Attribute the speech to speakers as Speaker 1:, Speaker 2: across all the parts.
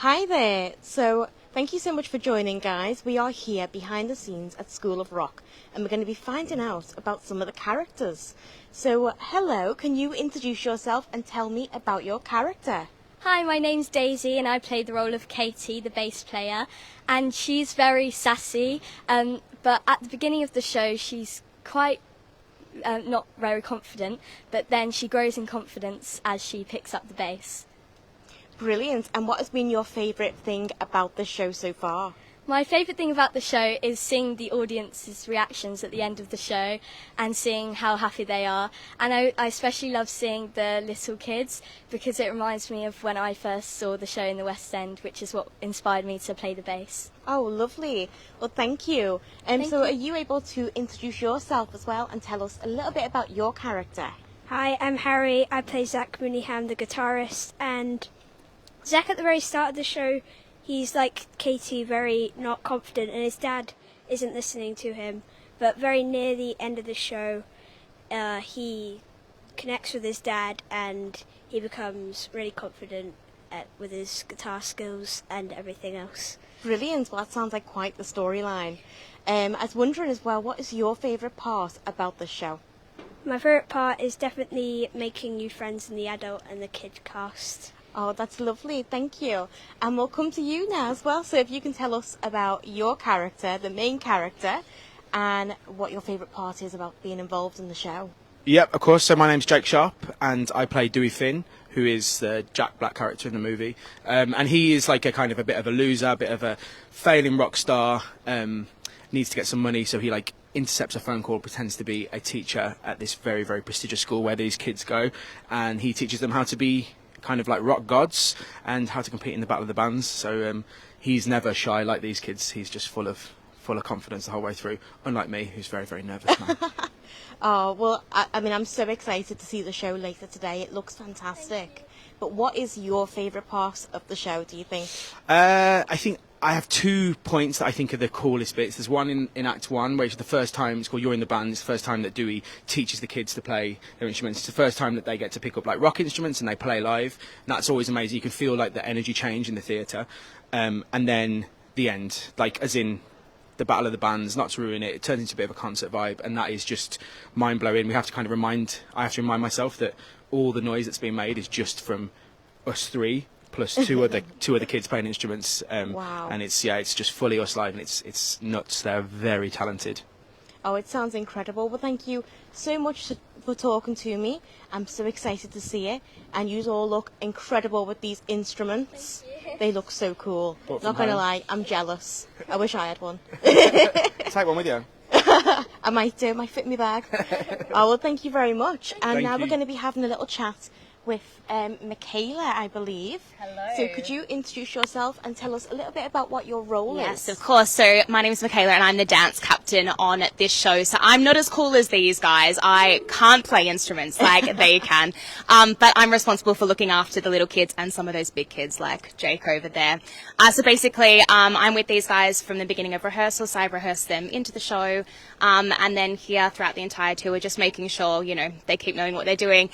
Speaker 1: Hi there. So, thank you so much for joining, guys. We are here behind the scenes at School of Rock, and we're going to be finding out about some of the characters. So, hello, can you introduce yourself and tell me about your character?
Speaker 2: Hi, my name's Daisy and I play the role of Katie, the bass player, and she's very sassy, but at the beginning of the show she's quite not very confident, but then she grows in confidence as she picks up the bass.
Speaker 1: Brilliant. And what has been your favourite thing about the show so far?
Speaker 2: My favourite thing about the show is seeing the audience's reactions at the end of the show and seeing how happy they are. And I especially love seeing the little kids because it reminds me of when I first saw the show in the West End, which is what inspired me to play the bass.
Speaker 1: Oh, lovely. Well, thank you. Are you able to introduce yourself as well and tell us a little bit about your character?
Speaker 3: Hi, I'm Harry. I play Zack, the guitarist, and Zack at the very start of the show, he's like Katie, very not confident, and his dad isn't listening to him. But very near the end of the show, he connects with his dad and he becomes really confident with his guitar skills and everything else.
Speaker 1: Brilliant. Well, that sounds like quite the storyline. I was wondering as well, what is your favourite part about the show?
Speaker 3: My favourite part is definitely making new friends in the adult and the kid cast.
Speaker 1: Oh, that's lovely. Thank you. And we'll come to you now as well. So if you can tell us about your character, the main character, and what your favourite part is about being involved in the show.
Speaker 4: Yep, of course. So my name's Jake Sharp, and I play Dewey Finn, who is the Jack Black character in the movie. And he is like a bit of a loser, a bit of a failing rock star, needs to get some money, so he intercepts a phone call, pretends to be a teacher at this very, very prestigious school where these kids go, and he teaches them how to be kind of like rock gods and how to compete in the Battle of the Bands. So he's never shy like these kids. He's just full of confidence the whole way through, unlike me, who's very, very nervous now.
Speaker 1: Oh, well, I'm so excited to see the show later today. It looks fantastic. But what is your favourite part of the show, do you think?
Speaker 4: I think I have 2 points that I think are the coolest bits. There's one in Act 1, where it's the first time, it's called You're in the Band, it's the first time that Dewey teaches the kids to play their instruments. It's the first time that they get to pick up rock instruments and they play live. And that's always amazing. You can feel the energy change in the theatre. And then the end, as in the Battle of the Bands, not to ruin it, it turns into a bit of a concert vibe, and that is just mind-blowing. I have to remind myself that all the noise that's being made is just from us three, plus two other kids playing instruments.
Speaker 1: Wow.
Speaker 4: And it's just fully us live, and it's nuts. They're very talented.
Speaker 1: Oh, it sounds incredible. Well, thank you so much for talking to me. I'm so excited to see it. And you all look incredible with these instruments. They look so cool. Not going to lie, I'm jealous. I wish I had one.
Speaker 4: Take one with you.
Speaker 1: I might do. Might fit in my bag. Oh, well, thank you very much. And now we're going to be having a little chat with Michaela, I believe.
Speaker 5: Hello.
Speaker 1: So could you introduce yourself and tell us a little bit about what your role is?
Speaker 5: Yes, of course. So my name is Michaela and I'm the dance captain on this show. So I'm not as cool as these guys. I can't play instruments like they can. But I'm responsible for looking after the little kids and some of those big kids like Jake over there. So basically, I'm with these guys from the beginning of rehearsal. So I rehearse them into the show. And then here throughout the entire tour, just making sure, they keep knowing what they're doing.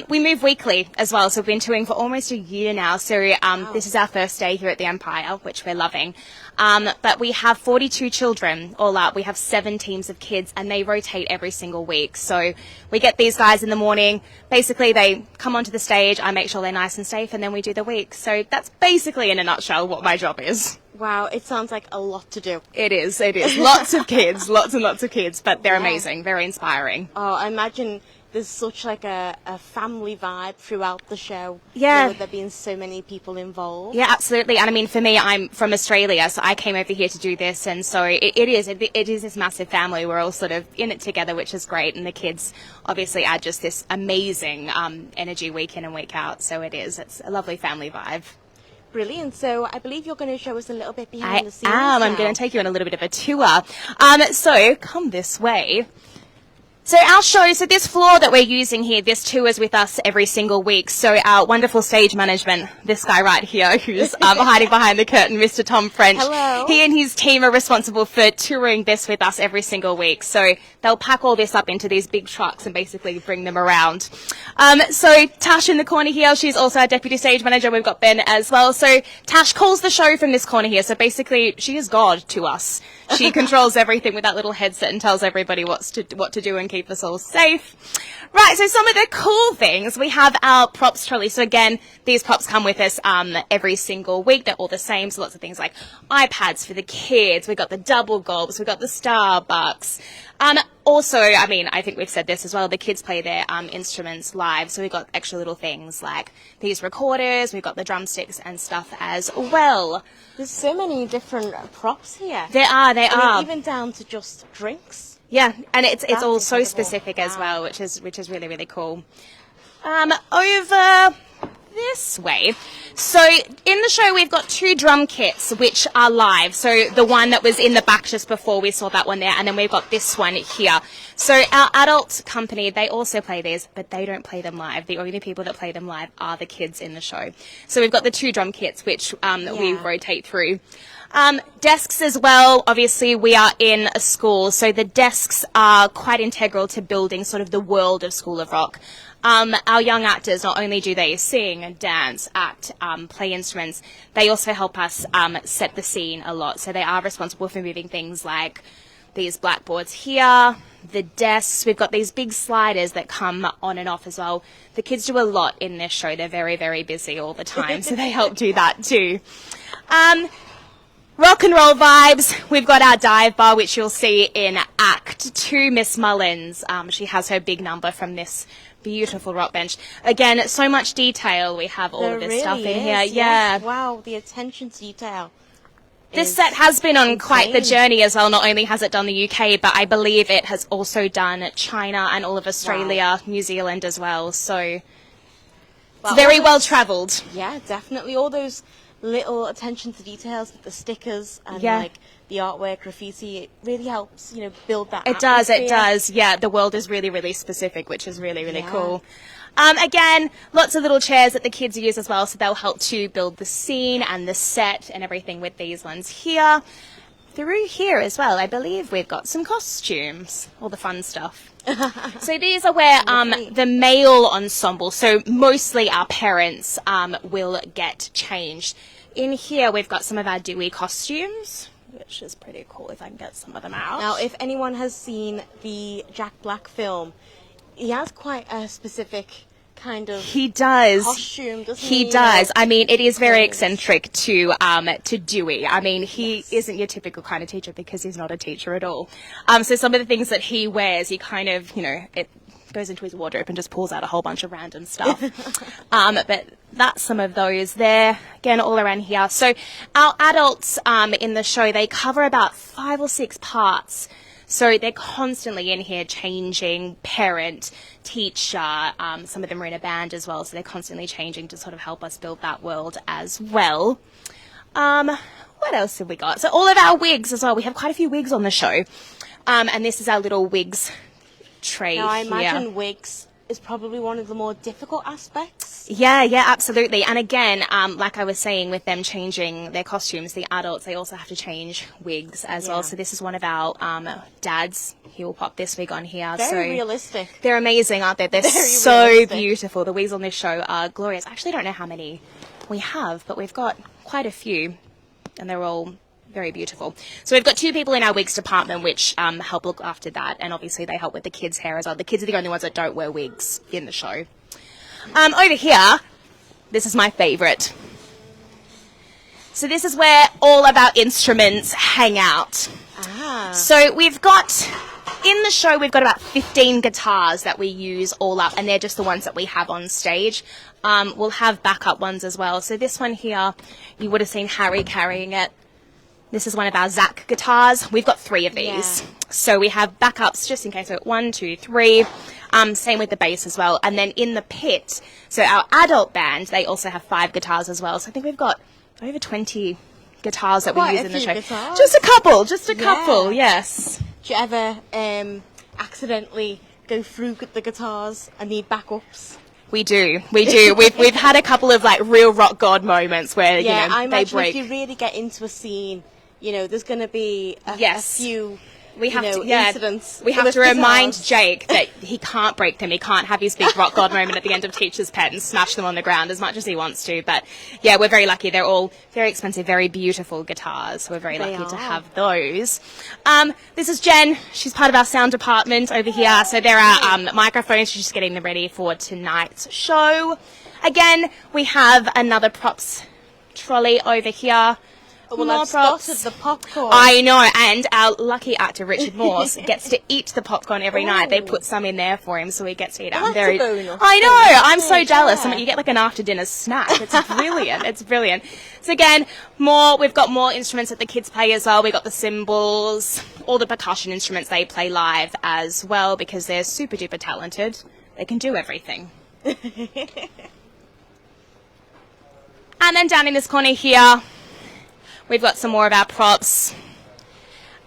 Speaker 5: We move weekly as well. So we've been touring for almost a year now. So
Speaker 1: Wow.
Speaker 5: This is our first day here at the Empire, which we're loving. But we have 42 children all up. We have 7 teams of kids and they rotate every single week. So we get these guys in the morning. Basically, they come onto the stage. I make sure they're nice and safe and then we do the week. So that's basically in a nutshell what my job is.
Speaker 1: Wow, it sounds like a lot to do.
Speaker 5: It is. Lots of kids, lots and lots of kids, but they're amazing, very inspiring.
Speaker 1: Oh, I imagine there's such a family vibe throughout the show.
Speaker 5: Yeah.
Speaker 1: With there being so many people involved.
Speaker 5: Yeah, absolutely. And I mean, for me, I'm from Australia, so I came over here to do this. And so it is this massive family. We're all sort of in it together, which is great. And the kids obviously add just this amazing energy week in and week out. So it's a lovely family vibe.
Speaker 1: Brilliant. So I believe you're going to show us a little bit behind the scenes.
Speaker 5: I'm
Speaker 1: now.
Speaker 5: going to take you on a little bit of a tour. So come this way. So our show, so this floor that we're using here, this tours with us every single week. So our wonderful stage management, this guy right here who's hiding behind the curtain, Mr. Tom French.
Speaker 1: Hello.
Speaker 5: He and his team are responsible for touring this with us every single week. So they'll pack all this up into these big trucks and basically bring them around. So Tash in the corner here, she's also our deputy stage manager. We've got Ben as well. So Tash calls the show from this corner here. So basically she is God to us. She controls everything with that little headset and tells everybody what to do and keep us all safe. Right, so some of the cool things, we have our props trolley. So again, these props come with us every single week. They're all the same. So lots of things like iPads for the kids. We've got the double gulps. We've got the Starbucks. Also, I mean, I think we've said this as well, the kids play their instruments live. So we've got extra little things like these recorders. We've got the drumsticks and stuff as well.
Speaker 1: There's so many different props here.
Speaker 5: There are.
Speaker 1: I mean, even down to just drinks.
Speaker 5: Yeah, and it's
Speaker 1: That's
Speaker 5: all so
Speaker 1: incredible.
Speaker 5: specific as
Speaker 1: Wow.
Speaker 5: well, which is really, really cool. Over this way. So in the show we've got 2 drum kits which are live. So the one that was in the back just before, we saw that one there, and then we've got this one here. So our adult company, they also play these, but they don't play them live. The only people that play them live are the kids in the show. So we've got the 2 drum kits which we rotate through. Desks as well. Obviously, we are in a school, so the desks are quite integral to building sort of the world of School of Rock. Our young actors, not only do they sing, dance, act, play instruments, they also help us set the scene a lot. So they are responsible for moving things like these blackboards here, the desks. We've got these big sliders that come on and off as well. The kids do a lot in this show. They're very, very busy all the time, so they help do that too. Rock and roll vibes. We've got our dive bar, which you'll see in Act 2, Miss Mullins. She has her big number from this beautiful rock bench. Again, so much detail. We have all
Speaker 1: There
Speaker 5: of this
Speaker 1: really
Speaker 5: stuff in
Speaker 1: is,
Speaker 5: here.
Speaker 1: yes.
Speaker 5: Yeah.
Speaker 1: Wow, the attention to detail.
Speaker 5: This
Speaker 1: is
Speaker 5: set has been on quite the
Speaker 1: insane.
Speaker 5: journey as well. Not only has it done the UK, but I believe it has also done China and all of Australia, New Zealand as well. So
Speaker 1: Well,
Speaker 5: it's very
Speaker 1: all
Speaker 5: well
Speaker 1: those-
Speaker 5: travelled.
Speaker 1: Yeah, definitely. All those little attention to details with the stickers and
Speaker 5: Yeah.
Speaker 1: like the artwork, graffiti, it really helps, build that
Speaker 5: It does, it
Speaker 1: atmosphere.
Speaker 5: does. Yeah, the world is really, really specific, which is really, really
Speaker 1: Yeah.
Speaker 5: cool. Again, lots of little chairs that the kids use as well, so they'll help to build the scene and the set and everything with these ones here. Through here as well, I believe we've got some costumes, all the fun stuff. So these are where
Speaker 1: Lovely.
Speaker 5: the male ensemble, so mostly our parents, will get changed. In here we've got some of our Dewey costumes, which is pretty cool if I can get some of them out.
Speaker 1: Now, if anyone has seen the Jack Black film, he has quite a specific kind of
Speaker 5: He does.
Speaker 1: costume, doesn't
Speaker 5: He
Speaker 1: he?
Speaker 5: does. I mean, it is very
Speaker 1: Clothes.
Speaker 5: eccentric to Dewey. I mean, he isn't your typical kind of teacher because he's not a teacher at all. So some of the things that he wears, he kind of, it goes into his wardrobe and just pulls out a whole bunch of random stuff. But that's some of those there. Again, all around here. So our adults in the show, they cover about 5 or 6 parts. So they're constantly in here changing parent, teacher. Some of them are in a band as well, so they're constantly changing to sort of help us build that world as well. What else have we got? So all of our wigs as well. We have quite a few wigs on the show. And this is our little wigs tray
Speaker 1: Now, I
Speaker 5: here.
Speaker 1: imagine wigs is probably one of the more difficult aspects.
Speaker 5: Yeah, absolutely. And again, like I was saying, with them changing their costumes, the adults, they also have to change wigs as well.
Speaker 1: Yeah.
Speaker 5: So this is one of our dads. He will pop this wig on here.
Speaker 1: Very
Speaker 5: so
Speaker 1: realistic.
Speaker 5: They're amazing, aren't they? They're
Speaker 1: Very
Speaker 5: so
Speaker 1: realistic.
Speaker 5: beautiful. The wigs on this show are glorious. I actually don't know how many we have, but we've got quite a few, and they're all very beautiful. So we've got 2 people in our wigs department which help look after that, and obviously they help with the kids' hair as well. The kids are the only ones that don't wear wigs in the show. Over here, this is my favourite. So this is where all of our instruments hang out.
Speaker 1: Ah.
Speaker 5: So we've got, in the show, we've got about 15 guitars that we use all up, and they're just the ones that we have on stage. We'll have backup ones as well. So this one here, you would have seen Harry carrying it. This is one of our Zack guitars. We've got 3 of these.
Speaker 1: Yeah.
Speaker 5: So we have backups just in case. So 1, 2, 3. Same with the bass as well. And then in the pit, so our adult band, they also have 5 guitars as well. So I think we've got over 20 guitars that
Speaker 1: Quite
Speaker 5: we
Speaker 1: a
Speaker 5: use in the
Speaker 1: few
Speaker 5: show.
Speaker 1: guitars.
Speaker 5: Just a couple, yes.
Speaker 1: Do you ever accidentally go through the guitars and need backups.
Speaker 5: We do. We've had a couple of like real rock god moments where
Speaker 1: Yeah, I
Speaker 5: they
Speaker 1: imagine
Speaker 5: break.
Speaker 1: if you really get into a scene, there's going to be a few.
Speaker 5: We have to,
Speaker 1: incidents.
Speaker 5: We have
Speaker 1: with
Speaker 5: to remind
Speaker 1: guitars.
Speaker 5: Jake that he can't break them. He can't have his big rock god moment at the end of Teacher's Pet and smash them on the ground as much as he wants to. But yeah, we're very lucky. They're all very expensive, very beautiful guitars. So we're very lucky to have those. This is Jen. She's part of our sound department over here. So there are microphones. She's just getting them ready for tonight's show. Again, we have another props trolley over here.
Speaker 1: Well,
Speaker 5: More
Speaker 1: I've
Speaker 5: props.
Speaker 1: spotted the popcorn.
Speaker 5: I know, and our lucky actor Richard Morse gets to eat the popcorn every night. They put some in there for him, so he gets to eat it.
Speaker 1: Well, that's a bonus.
Speaker 5: I know. I'm so jealous.
Speaker 1: Yeah.
Speaker 5: I mean, you get like an after-dinner snack. It's brilliant. It's brilliant. So again, we've got more instruments that the kids play as well. We got the cymbals, all the percussion instruments they play live as well because they're super duper talented. They can do everything. And then down in this corner here, we've got some more of our props.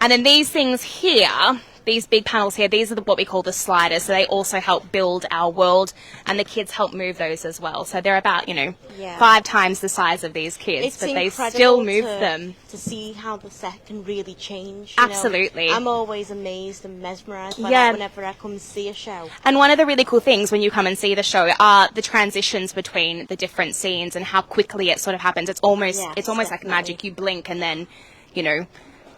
Speaker 5: And then these things here, these big panels here, these are what we call the sliders. So they also help build our world, and the kids help move those as well. So they're about, 5 times the size of these kids, but they still move them.
Speaker 1: To see how the set can really change.
Speaker 5: Absolutely.
Speaker 1: I'm always amazed and mesmerised by
Speaker 5: Yeah.
Speaker 1: that whenever I come see a show.
Speaker 5: And one of the really cool things when you come and see the show are the transitions between the different scenes and how quickly it sort of happens. It's almost like
Speaker 1: definitely.
Speaker 5: magic. You blink and then,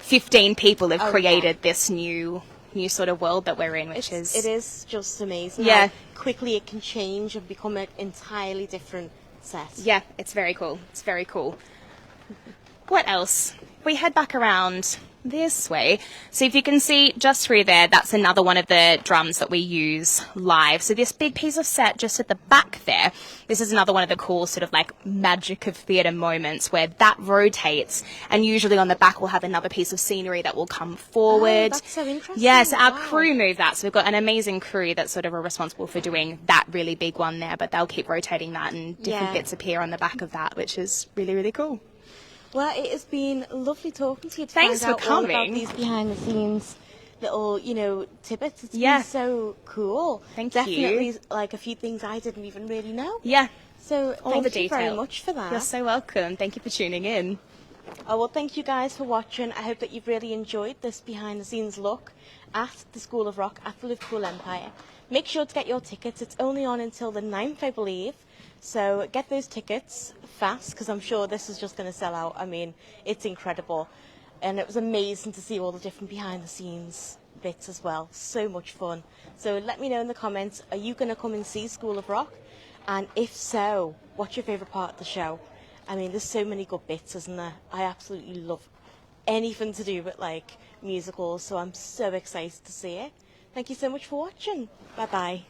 Speaker 5: 15 people have created this new sort of world that we're in, which
Speaker 1: It is just amazing.
Speaker 5: Yeah.
Speaker 1: How quickly it can change and become an entirely different set.
Speaker 5: Yeah, it's very cool. It's very cool. What else? We head back around this way. So if you can see just through there, that's another one of the drums that we use live. So this big piece of set just at the back there, this is another one of the cool sort of like magic of theatre moments where that rotates, and usually on the back we'll have another piece of scenery that will come forward.
Speaker 1: Oh, that's so interesting.
Speaker 5: Yes, our
Speaker 1: Wow.
Speaker 5: crew move that. So we've got an amazing crew that sort of are responsible for doing that really big one there, but they'll keep rotating that and different bits appear on the back of that, which is really, really cool.
Speaker 1: Well, it has been lovely talking to you to
Speaker 5: Thanks
Speaker 1: find
Speaker 5: for
Speaker 1: out all about
Speaker 5: coming.
Speaker 1: these behind-the-scenes little, tidbits. It's
Speaker 5: Yeah.
Speaker 1: been so cool.
Speaker 5: Thank you.
Speaker 1: Definitely, like a few things I didn't even really know.
Speaker 5: Yeah,
Speaker 1: So
Speaker 5: all
Speaker 1: thank
Speaker 5: the
Speaker 1: you very
Speaker 5: detail.
Speaker 1: much for that.
Speaker 5: You're so welcome. Thank you for tuning in.
Speaker 1: Oh, well, thank you guys for watching. I hope that you've really enjoyed this behind-the-scenes look at the School of Rock at the Liverpool Empire. Make sure to get your tickets. It's only on until the 9th, I believe. So get those tickets fast, because I'm sure this is just going to sell out. I mean, it's incredible. And it was amazing to see all the different behind-the-scenes bits as well. So much fun. So let me know in the comments, are you going to come and see School of Rock? And if so, what's your favourite part of the show? I mean, there's so many good bits, isn't there? I absolutely love anything to do with, musicals, so I'm so excited to see it. Thank you so much for watching. Bye-bye.